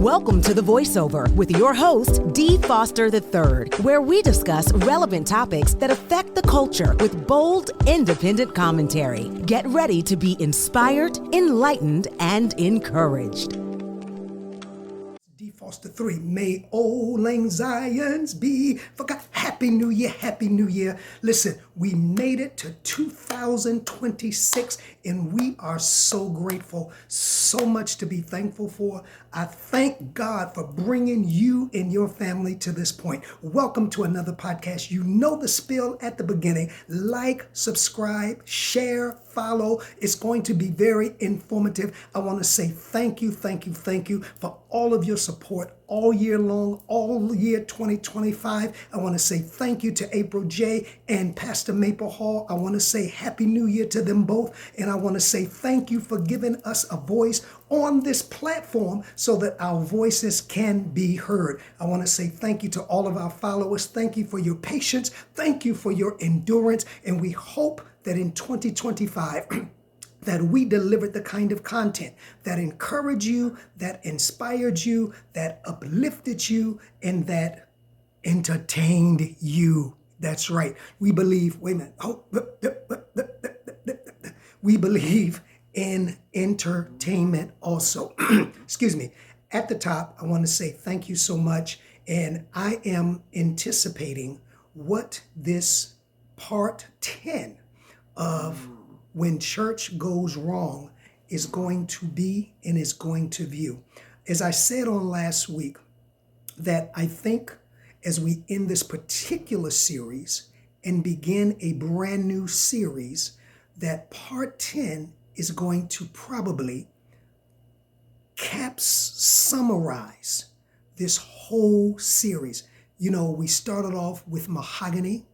Welcome to The Voiceover with your host, Dee Foster III, where we discuss relevant topics that affect the culture with bold, independent commentary. Get ready to be inspired, enlightened, and encouraged. Dee Foster 3, may old lang Zions be forgot. Happy New Year, Happy New Year. Listen, we made it to 2026 and we are so grateful, so much to be thankful for. I thank God for bringing you and your family to this point. Welcome to another podcast. You know the spiel at the beginning. Like, subscribe, share, follow. It's going to be very informative. I want to say thank you for all of your support all year long, all year 2025. I want to say thank you to April J. and Pastor Maple Hall. I want to say Happy New Year to them both. And I want to say thank you for giving us a voice on this platform so that our voices can be heard. I want to say thank you to all of our followers. Thank you for your patience. Thank you for your endurance. And we hope that in 2025, that we delivered the kind of content that encouraged you, that inspired you, that uplifted you, and that entertained you. That's right. We believe, we believe in entertainment also. Excuse me. At the top, I want to say thank you so much. And I am anticipating what this part 10 of When Church Goes Wrong is going to be and is going to view. As I said on last week, that I think as we end this particular series and begin a brand new series, that part 10 is going to probably summarize this whole series. You know, we started off with Mahogany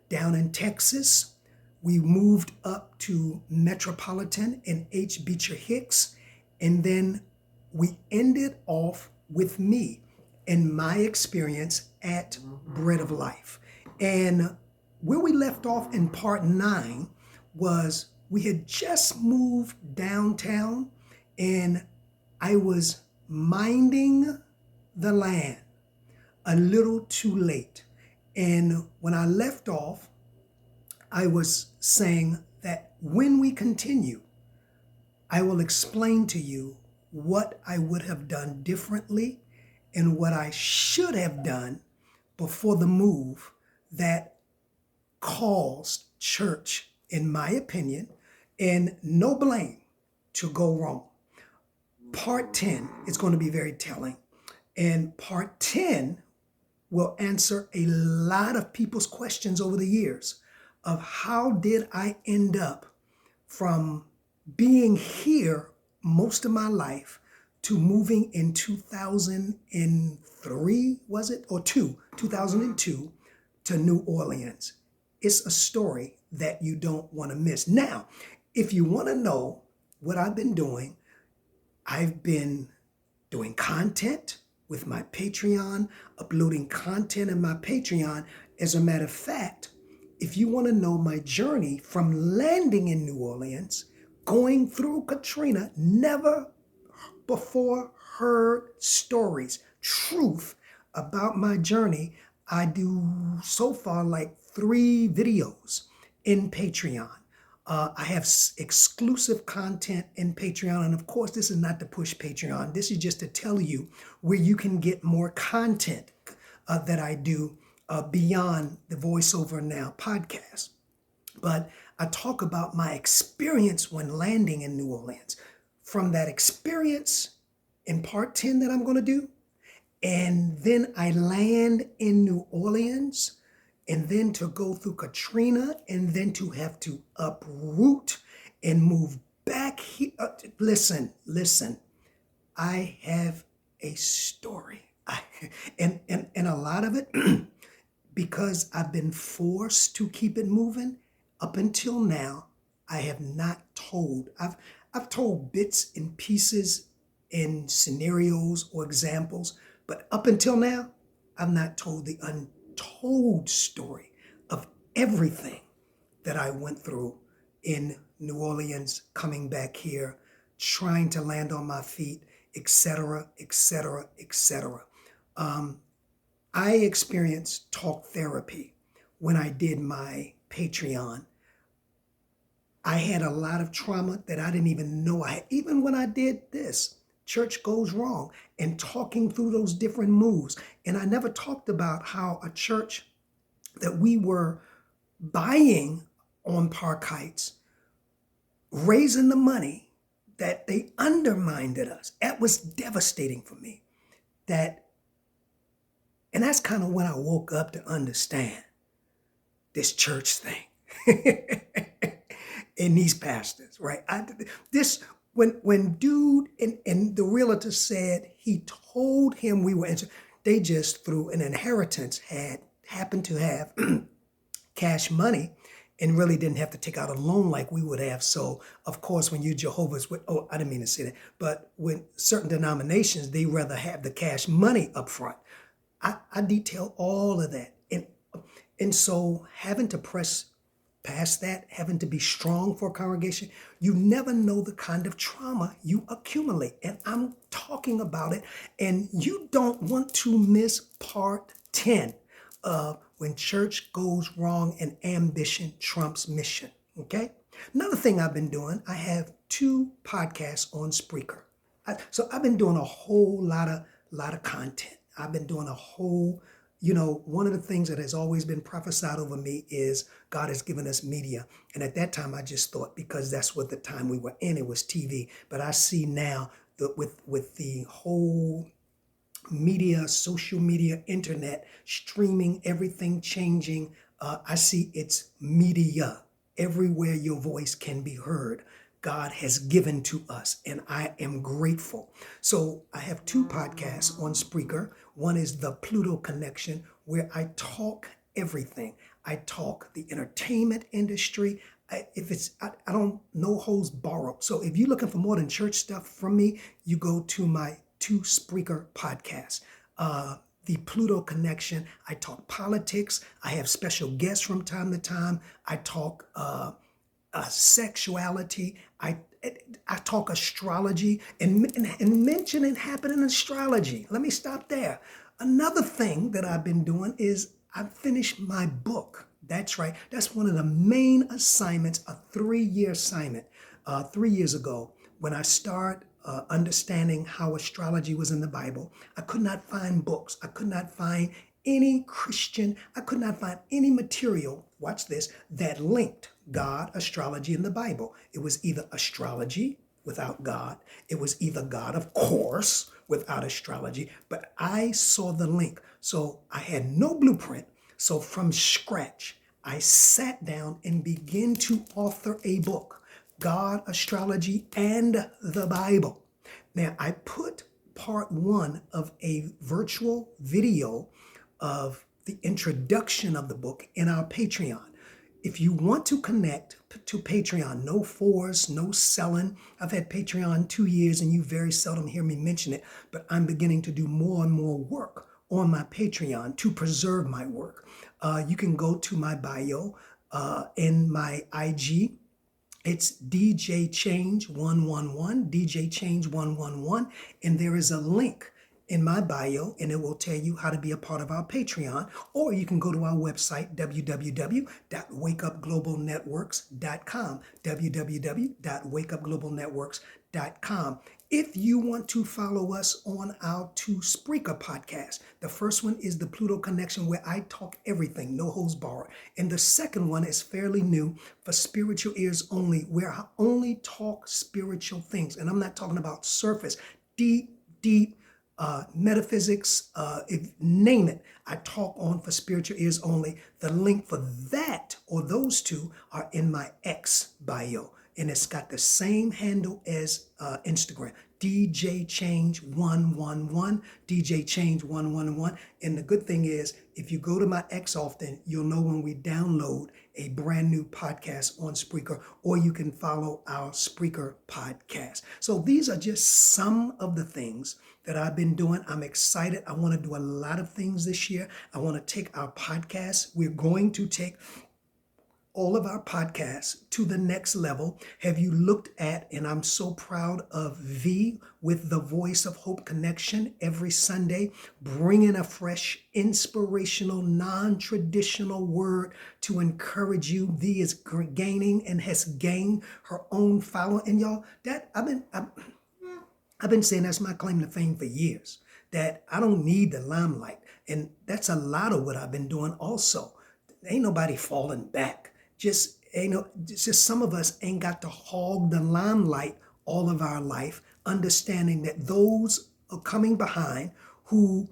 down in Texas. We moved up to Metropolitan and H. Beecher Hicks. And then we ended off with me and my experience at Bread of Life. And where we left off in part 9 was we had just moved downtown and I was minding the land a little too late. And when I left off, I was saying that when we continue, I will explain to you what I would have done differently and what I should have done before the move that caused church, in my opinion, and no blame, to go wrong. Part 10 is going to be very telling. And part 10 will answer a lot of people's questions over the years of how did I end up from being here most of my life to moving in 2003, was it? Or 2002 to New Orleans. It's a story that you don't want to miss. Now, if you want to know what I've been doing, I've been doing content with my Patreon, uploading content in my Patreon. As a matter of fact, if you want to know my journey from landing in New Orleans, going through Katrina, never before heard stories, truth about my journey, I do so far like 3 videos in Patreon. I have exclusive content in Patreon. And of course, this is not to push Patreon. This is just to tell you where you can get more content that I do beyond the Voiceover Now podcast. But I talk about my experience when landing in New Orleans. From that experience in part 10 that I'm going to do, and then I land in New Orleans, and then to go through Katrina, and then to have to uproot and move back here. Listen, I have a story. And a lot of it, because I've been forced to keep it moving, up until now, I have not told. I've told bits and pieces in scenarios or examples, but up until now, I've not told the untold story of everything that I went through in New Orleans, coming back here, trying to land on my feet, etc., etc., etc. I experienced talk therapy when I did my Patreon. I had a lot of trauma that I didn't even know I had. Even when I did this, Church Goes Wrong, and talking through those different moves. And I never talked about how a church that we were buying on Park Heights, raising the money, that they undermined us. That was devastating for me. And that's kind of when I woke up to understand this church thing and these pastors, right? When dude and the realtor said he told him we were, they just through an inheritance happened to have cash money and really didn't have to take out a loan like we would have. So of course, when you Jehovah's I didn't mean to say that, but when certain denominations, they rather have the cash money up front. I detail all of that. And so having to press past that, having to be strong for a congregation, you never know the kind of trauma you accumulate. And I'm talking about it. And you don't want to miss part 10 of When Church Goes Wrong and Ambition Trumps Mission. Okay? Another thing I've been doing, I have 2 podcasts on Spreaker. So I've been doing a whole lot of content. I've been doing a whole, one of the things that has always been prophesied over me is God has given us media. And at that time, I just thought, because that's what the time we were in, it was TV. But I see now that with the whole media, social media, internet, streaming, everything changing, I see it's media. Everywhere your voice can be heard, God has given to us, and I am grateful. So I have 2 podcasts on Spreaker. One is the Pluto Connection, where I talk everything. I talk the entertainment industry. I don't, no holds borrowed. So if you're looking for more than church stuff from me, you go to my 2 Spreaker podcasts. The Pluto Connection, I talk politics. I have special guests from time to time. I talk sexuality. I talk astrology and mention and happen in astrology. Let me stop there. Another thing that I've been doing is I've finished my book. That's right. That's one of the main assignments, a 3-year assignment. 3 years ago, when I started understanding how astrology was in the Bible, I could not find books. I could not find any Christian, I could not find any material, watch this, that linked God, astrology, in the Bible. It was either astrology without God. It was either God, of course, without astrology. But I saw the link. So I had no blueprint. So from scratch, I sat down and began to author a book, God, Astrology, and the Bible. Now, I put part 1 of a virtual video of the introduction of the book in our Patreon. If you want to connect to Patreon, no force, no selling. I've had Patreon 2 years and you very seldom hear me mention it, but I'm beginning to do more and more work on my Patreon to preserve my work. You can go to my bio in my IG. It's DJ Change 111, DJ Change 111, and there is a link in my bio, and it will tell you how to be a part of our Patreon, or you can go to our website, www.wakeupglobalnetworks.com, www.wakeupglobalnetworks.com. If you want to follow us on our 2 Spreaker podcasts, the first one is the Pluto Connection, where I talk everything, no holds barred. And the second one is fairly new, for spiritual ears only, where I only talk spiritual things. And I'm not talking about surface, deep, metaphysics, name it. I talk on for spiritual ears only. The link for that or those 2 are in my X bio. And it's got the same handle as Instagram, DJ Change 111, DJ Change 111. And the good thing is, if you go to my X often, you'll know when we download a brand new podcast on Spreaker, or you can follow our Spreaker podcast. So these are just some of the things that I've been doing. I'm excited. I want to do a lot of things this year. I want to take our podcast. We're going to take all of our podcasts to the next level? Have you looked at, and I'm so proud of V with the Voice of Hope Connection every Sunday, bringing a fresh, inspirational, non-traditional word to encourage you. V is gaining and has gained her own following. And y'all, that I've been saying that's my claim to fame for years, that I don't need the limelight. And that's a lot of what I've been doing also. Ain't nobody falling back. Just some of us ain't got to hog the limelight all of our life, understanding that those are coming behind who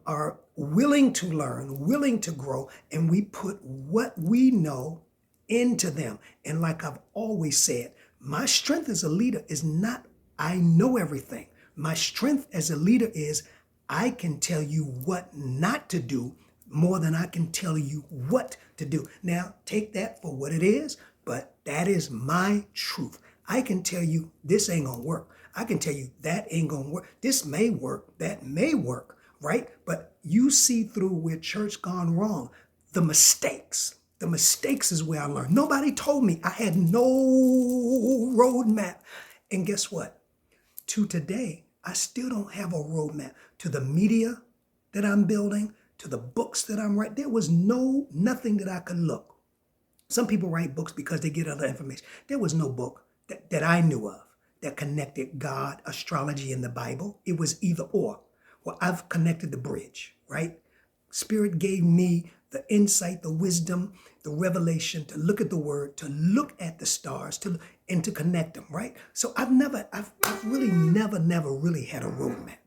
are willing to learn, willing to grow, and we put what we know into them. And like I've always said, my strength as a leader is not I know everything. My strength as a leader is I can tell you what not to do more than I can tell you what to do. Now, take that for what it is, but that is my truth. I can tell you this ain't gonna work. I can tell you that ain't gonna work. This may work, that may work, right? But you see through where church gone wrong. The mistakes is where I learned. Nobody told me. I had no roadmap. And guess what? To today, I still don't have a roadmap to the media that I'm building, to the books that I'm writing. There was nothing that I could look. Some people write books because they get other information. There was no book that I knew of that connected God, astrology, and the Bible. It was either or. Well, I've connected the bridge, right? Spirit gave me the insight, the wisdom, the revelation to look at the word, to look at the stars, and to connect them, right? So I've really never really had a roadmap.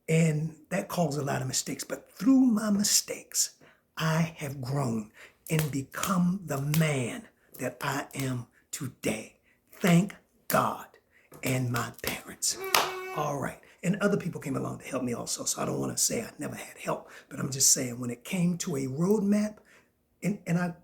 And that caused a lot of mistakes. But through my mistakes, I have grown and become the man that I am today. Thank God and my parents. All right. And other people came along to help me also. So I don't want to say I never had help, but I'm just saying when it came to a roadmap, I'm not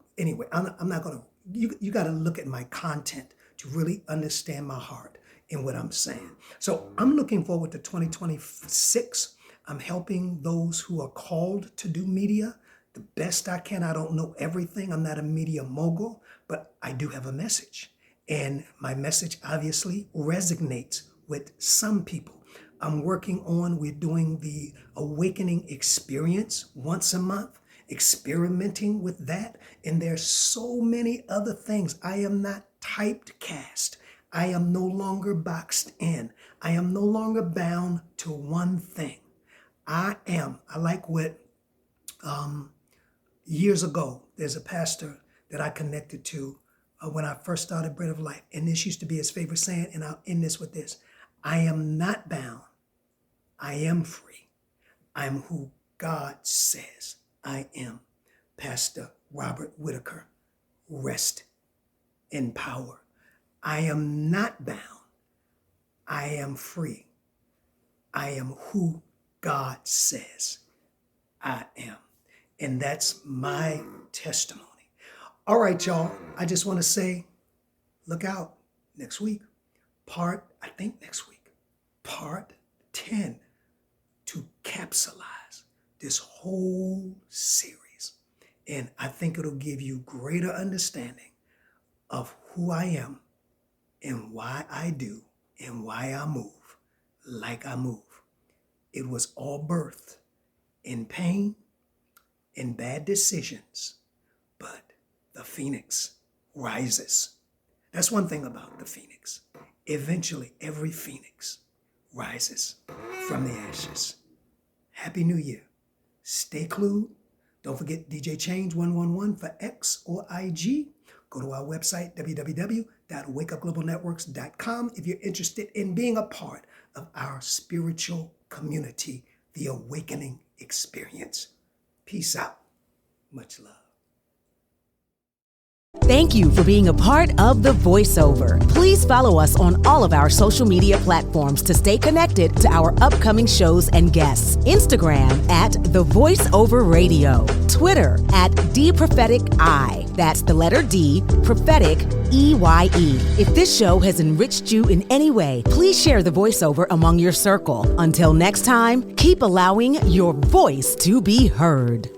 going to, you got to look at my content to really understand my heart in what I'm saying. So I'm looking forward to 2026. I'm helping those who are called to do media the best I can. I don't know everything. I'm not a media mogul, but I do have a message. And my message obviously resonates with some people. We're doing the Awakening Experience once a month, experimenting with that. And there's so many other things. I am not typecast. I am no longer boxed in. I am no longer bound to one thing. I like what years ago, there's a pastor that I connected to when I first started Bread of Life. And this used to be his favorite saying, and I'll end this with this. I am not bound. I am free. I'm who God says I am. Pastor Robert Whitaker, rest in power. I am not bound. I am free. I am who God says I am. And that's my testimony. All right, y'all. I just want to say, look out next week. Part 10 to capsulize this whole series. And I think it'll give you greater understanding of who I am and why I do and why I move like I move. It was all birthed in pain, in bad decisions, but the phoenix rises. That's one thing about the phoenix. Eventually, every phoenix rises from the ashes. Happy New Year. Stay clued. Don't forget DJ Change 111 for X or IG. Go to our website, www.wakeupglobalnetworks.com, if you're interested in being a part of our spiritual community, the Awakening Experience. Peace out. Much love. Thank you for being a part of The Voiceover. Please follow us on all of our social media platforms to stay connected to our upcoming shows and guests. Instagram at The Voiceover Radio. Twitter at DPropheticI. That's the letter D, prophetic, EYE. If this show has enriched you in any way, please share The Voiceover among your circle. Until next time, keep allowing your voice to be heard.